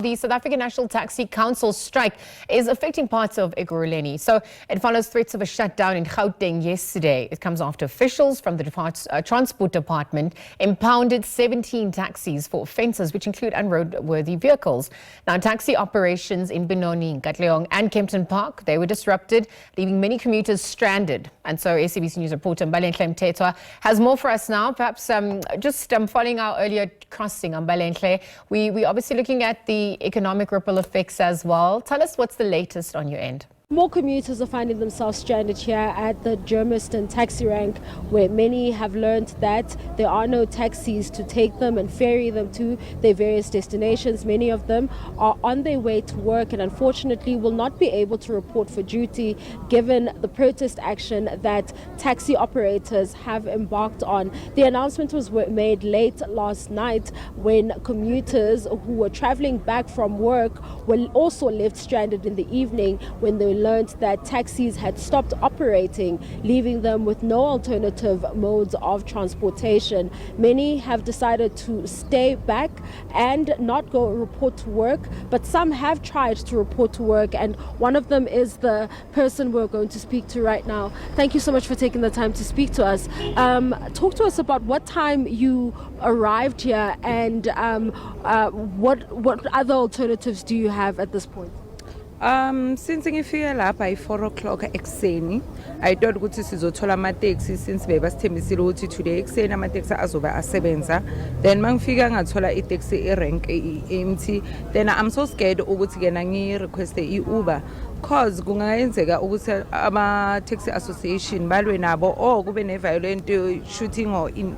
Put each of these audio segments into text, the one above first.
The South African National Taxi Council strike is affecting parts of Ekurhuleni. So it follows threats of a shutdown in Gauteng yesterday. It comes after officials from the Transport Department impounded 17 taxis for offences which include unroadworthy vehicles. Now, taxi operations in Benoni, Katlehong and Kempton Park, they were disrupted, leaving many commuters stranded. And so SABC News reporter Mbalenhle Mthethwa has more for us now. Perhaps following our earlier crossing, Mbalenhle, we obviously looking at the economic ripple effects as well. Tell us what's the latest on your end. More commuters are finding themselves stranded here at the Germiston Taxi rank, where many have learned that there are no taxis to take them and ferry them to their various destinations. Many of them are on their way to work and unfortunately will not be able to report for duty given the protest action that taxi operators have embarked on. The announcement was made late last night when commuters who were traveling back from work were also left stranded in the evening when they learned that taxis had stopped operating, leaving them with no alternative modes of transportation. Many have decided to stay back and not go report to work, but some have tried to report to work, and one of them is the person we're going to speak to right now. Thank you so much for taking the time to speak to us. Talk to us about what time you arrived here and what other alternatives do you have at this point? Since ngifike lapha ay 4 o'clock ekseni, I thought ukuthi sizothola ama-taxi since bebasithembisile ukuthi today ekseni ama-taxi azoba asebenza. Then mangifika ngathola i-taxi e-rank empty. Then I'm so scared ukuthi kena ngi-request i-Uber cause kungayenzeka ukuthi ama-taxi association balwe nabo or kube ne-violent shooting or in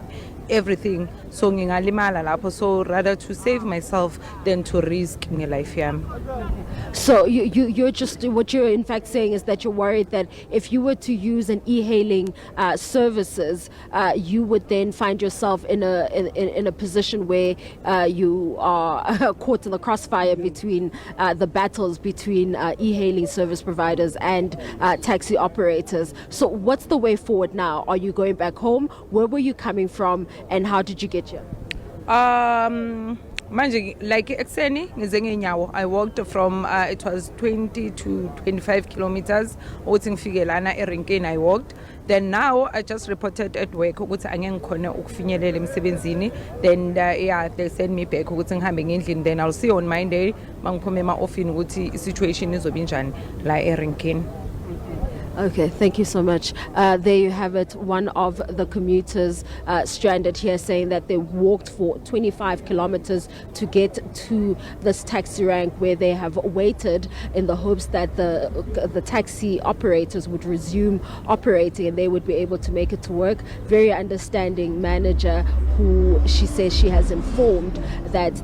everything, so ngingalimala lapho, so rather to save myself than to risk my life yami. So you're just, what you're in fact saying is that you're worried that if you were to use an e-hailing services, you would then find yourself in a position where you are caught in the crossfire between the battles between e-hailing service providers and taxi operators. So what's the way forward now? Are you going back home? Where were you coming from and how did you get here? Manje, like ekseni ngize ngenyawo. I walked from it was 20 to 25 kilometers ukuthi ngifike lana erenkeni. I walked. Then now I just reported at work ukuthi angeke ngikhona ukufinyelela emsebenzini. Then they send me back ukuthi ngihambe ngendlini. Then I'll see on Monday mangiphume ema-offini ukuthi situation izobe njani la erenkeni. Okay, thank you so much. There you have it, one of the commuters stranded here saying that they walked for 25 kilometers to get to this taxi rank where they have waited in the hopes that the taxi operators would resume operating and they would be able to make it to work. Very understanding manager who she says she has informed that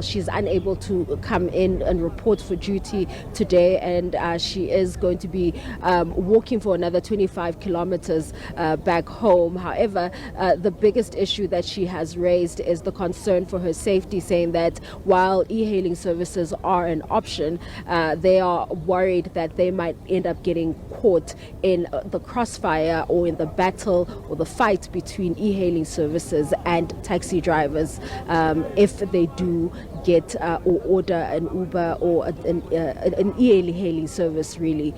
she's unable to come in and report for duty today, and she is going to be walking for another 25 kilometers back home. However, the biggest issue that she has raised is the concern for her safety, saying that while e-hailing services are an option, they are worried that they might end up getting caught in the crossfire or in the battle or the fight between e-hailing services and taxi drivers if they do get or order an Uber or an e-hailing service really.